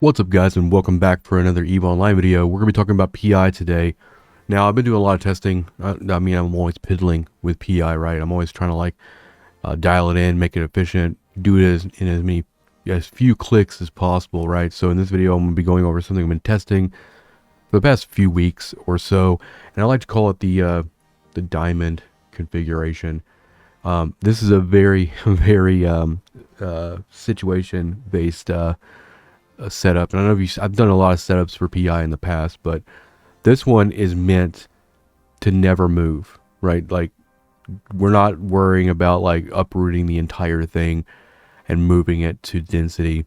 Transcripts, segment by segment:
What's up, guys, and welcome back for another EVE Online video. We're going to be talking about PI today. Now, I've been doing a lot of testing. I'm always piddling with PI, right? I'm always trying to dial it in, make it efficient, do it in as few clicks as possible, right? So in this video, I'm going to be going over something I've been testing for the past few weeks or so, and I like to call it the diamond configuration. This is a very, very situation-based a setup. And I know I've done a lot of setups for PI in the past, but this one is meant to never move, right? Like, we're not worrying about like uprooting the entire thing and moving it to density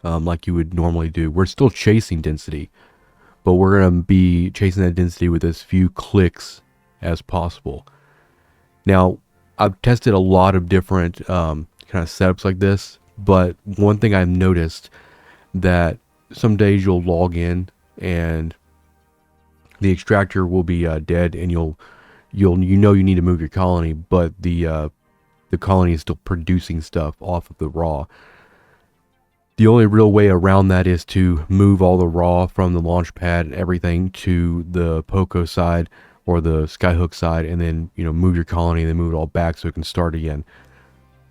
like you would normally do. We're still chasing density, but we're going to be chasing that density with as few clicks as possible. Now, I've tested a lot of different kind of setups like this, but one thing I've noticed that some days you'll log in and the extractor will be dead, and you need to move your colony, but the colony is still producing stuff off of the raw. The only real way around that is to move all the raw from the launch pad and everything to the Poco side or the Skyhook side, and then move your colony and then move it all back so it can start again.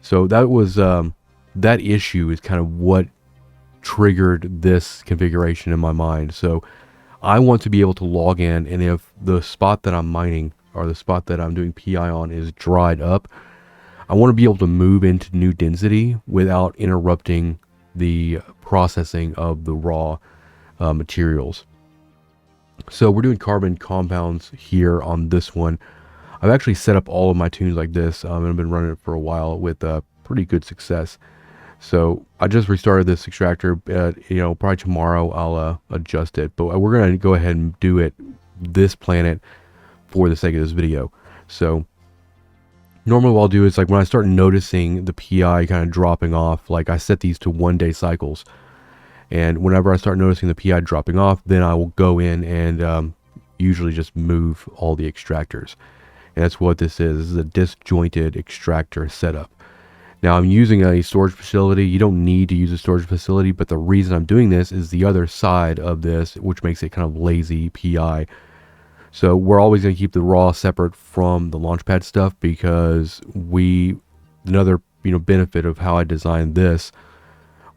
So that was that issue is kind of what triggered this configuration in my mind. So I want to be able to log in, and if the spot that I'm mining or the spot that I'm doing PI on is dried up, I want to be able to move into new density without interrupting the processing of the raw materials. So we're doing carbon compounds here on this one. I've actually set up all of my tunes like this, and I've been running it for a while with pretty good success. So I just restarted this extractor. Probably tomorrow I'll adjust it, but we're gonna go ahead and do it this planet for the sake of this video. So normally what I'll do is, like, when I start noticing the PI kind of dropping off, like I set these to 1-day cycles, and whenever I start noticing the PI dropping off, then I will go in and usually just move all the extractors. And that's what this is. This is a disjointed extractor setup. Now, I'm using a storage facility. You don't need to use a storage facility, but the reason I'm doing this is the other side of this, which makes it kind of lazy PI. So we're always going to keep the raw separate from the launchpad stuff, because another benefit of how I designed this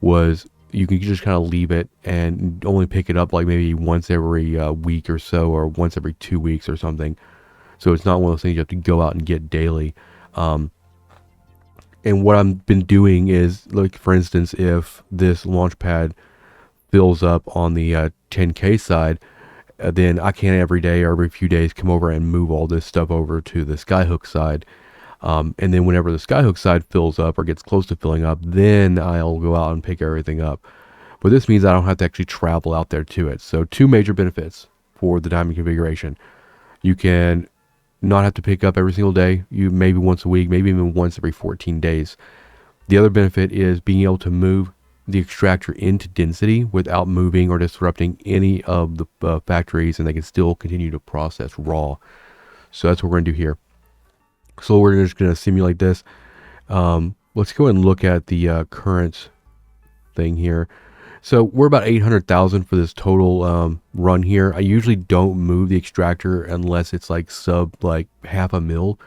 was you can just kind of leave it and only pick it up like maybe once every week or so, or once every 2 weeks or something. So it's not one of those things you have to go out and get daily. And what I've been doing is, like, for instance, if this launch pad fills up on the 10K side, then I can every day or every few days come over and move all this stuff over to the Skyhook side. And then whenever the Skyhook side fills up or gets close to filling up, then I'll go out and pick everything up. But this means I don't have to actually travel out there to it. So two major benefits for the diamond configuration. You can not have to pick up every single day. You maybe once a week, maybe even once every 14 days. The other benefit is being able to move the extractor into density without moving or disrupting any of the factories, and they can still continue to process raw. So that's what we're going to do here. So we're just going to simulate this. Let's go ahead and look at the current thing here. So we're about 800,000 for this total run here. I usually don't move the extractor unless it's like sub like $0.5 mil.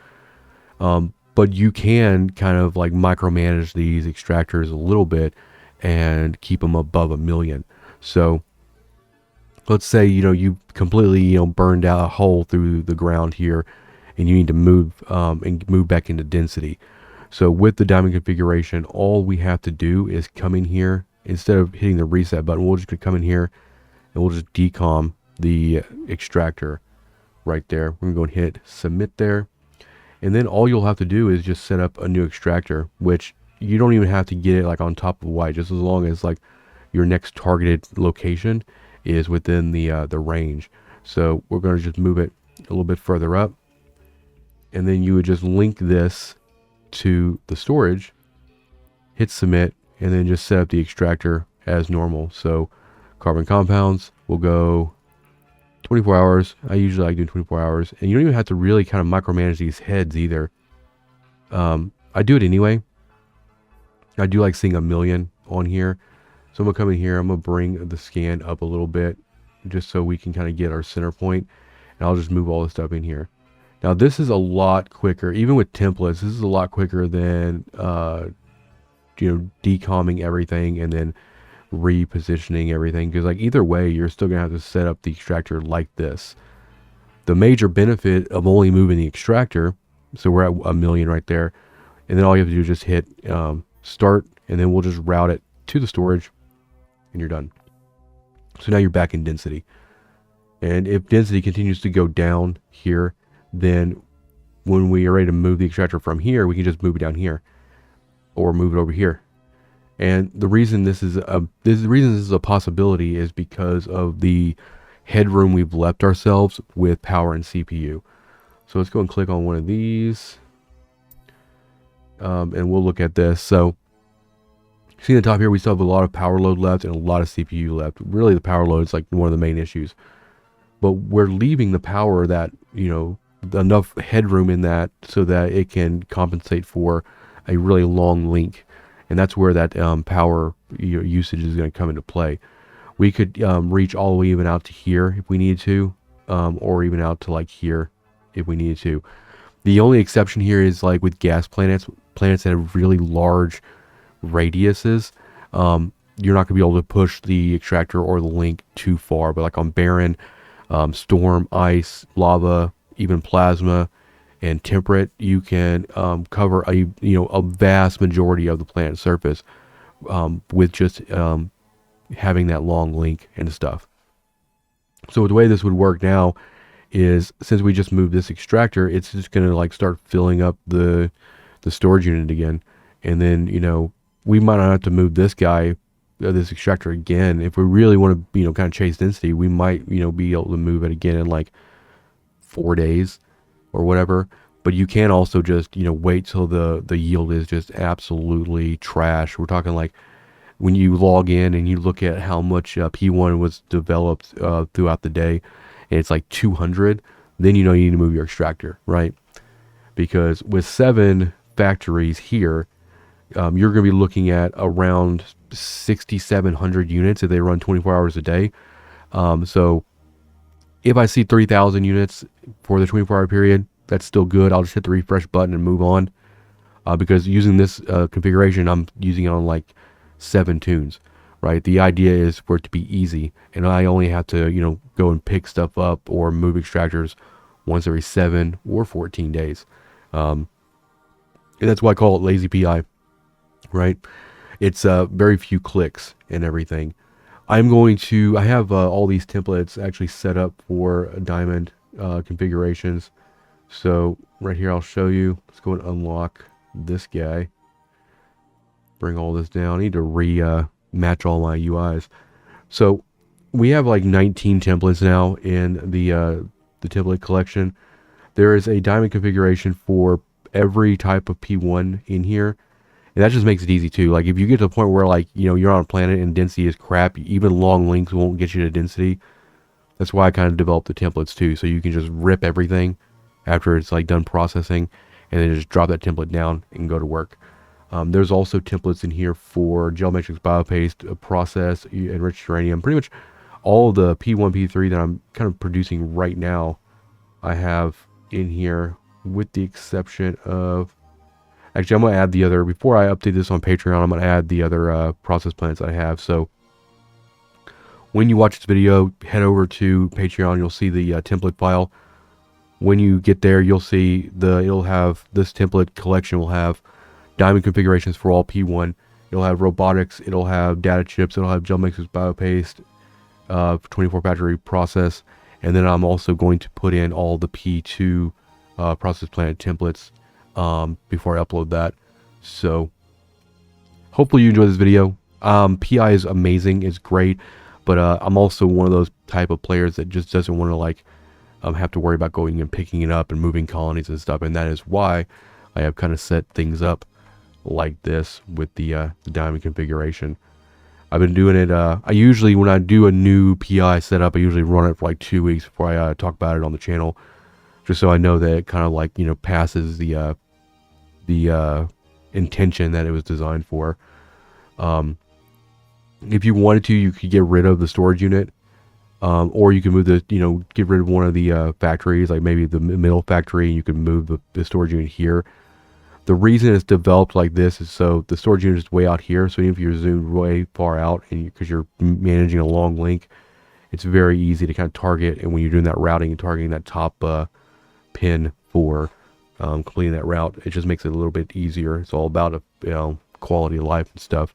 But you can kind of like micromanage these extractors a little bit and keep them above 1 million. So let's say you completely burned out a hole through the ground here, and you need to move and move back into density. So with the diamond configuration, all we have to do is come in here. Instead of hitting the reset button, we'll just come in here and we'll just decom the extractor right there. We're going to go and hit submit there. And then all you'll have to do is just set up a new extractor, which you don't even have to get it like on top of white, just as long as like your next targeted location is within the range. So we're going to just move it a little bit further up. And then you would just link this to the storage, hit submit, and then just set up the extractor as normal. So carbon compounds will go 24 hours. I usually like doing 24 hours. And you don't even have to really kind of micromanage these heads either. I do it anyway. I do like seeing 1 million on here. So I'm gonna come in here, I'm gonna bring the scan up a little bit just so we can kind of get our center point, and I'll just move all this stuff in here. Now this is a lot quicker, even with templates, this is a lot quicker than decomming everything and then repositioning everything, because like either way you're still gonna have to set up the extractor like this. The major benefit of only moving the extractor, so we're at 1,000,000 right there, and then all you have to do is just hit start, and then we'll just route it to the storage and you're done. So now you're back in density, and if density continues to go down here, then when we are ready to move the extractor from here, we can just move it down here or move it over here. And the reason this is a possibility is because of the headroom we've left ourselves with power and CPU. So let's go and click on one of these, and we'll look at this. So see the top here, we still have a lot of power load left and a lot of CPU left. Really, the power load is like one of the main issues, but we're leaving the power that, enough headroom in that so that it can compensate for a really long link. And that's where that power usage is going to come into play. We could reach all the way even out to here if we needed to, or even out to like here if we needed to. The only exception here is like with gas planets that have really large radiuses, you're not going to be able to push the extractor or the link too far. But like on barren, storm, ice, lava, even plasma, and temperate, you can cover a vast majority of the planet's surface with just having that long link and stuff. So the way this would work now is, since we just moved this extractor, it's just going to like start filling up the storage unit again, and then we might not have to move this guy, this extractor again. If we really want to kind of chase density, we might be able to move it again in like 4 days or whatever. But you can also just wait till the yield is just absolutely trash. We're talking like when you log in and you look at how much P1 was developed throughout the day, and it's like 200, then you need to move your extractor, right? Because with 7 factories here, you're going to be looking at around 6,700 units if they run 24 hours a day. So if I see 3,000 units for the 24-hour period, that's still good. I'll just hit the refresh button and move on, because using this configuration, I'm using it on like 7 tunes, right? The idea is for it to be easy, and I only have to go and pick stuff up or move extractors once every 7 or 14 days. And that's why I call it lazy PI, right? It's very few clicks and everything. I have all these templates actually set up for diamond configurations. So right here, I'll show you. Let's go and unlock this guy. Bring all this down. I need to match all my UIs. So we have like 19 templates now in the template collection. There is a diamond configuration for every type of P1 in here. And that just makes it easy too. Like if you get to the point where like, you're on a planet and density is crap, even long links won't get you to density. That's why I kind of developed the templates too. So you can just rip everything after it's like done processing, and then just drop that template down and go to work. There's also templates in here for gel matrix biopaste, process, enriched uranium. Pretty much all of the P1, P3 that I'm kind of producing right now, I have in here, with the exception of, actually I'm going to add the other, before I update this on Patreon, I'm going to add the other process plants I have. So when you watch this video, head over to Patreon, you'll see the template file. When you get there, you'll see it'll have this template collection will have diamond configurations for all P1. It'll have robotics. It'll have data chips. It'll have gel mixes, biopaste, 24 factory process, and then I'm also going to put in all the P2 process plant templates before I upload that. So hopefully you enjoy this video. PI is amazing. It's great, but I'm also one of those type of players that just doesn't want to like have to worry about going and picking it up and moving colonies and stuff, and that is why I have kind of set things up like this with the diamond configuration. I've been doing it, I usually, when I do a new PI setup, I usually run it for like 2 weeks before I talk about it on the channel, just so I know that it kind of like, passes the intention that it was designed for. If you wanted to, you could get rid of the storage unit, or you can move the, get rid of one of the factories, like maybe the middle factory, and you can move the storage unit here. The reason it's developed like this is so the storage unit is way out here. So even if you're zoomed way far out, and because you're managing a long link, it's very easy to kind of target. And when you're doing that routing and targeting that top pin for completing that route, it just makes it a little bit easier. It's all about quality of life and stuff.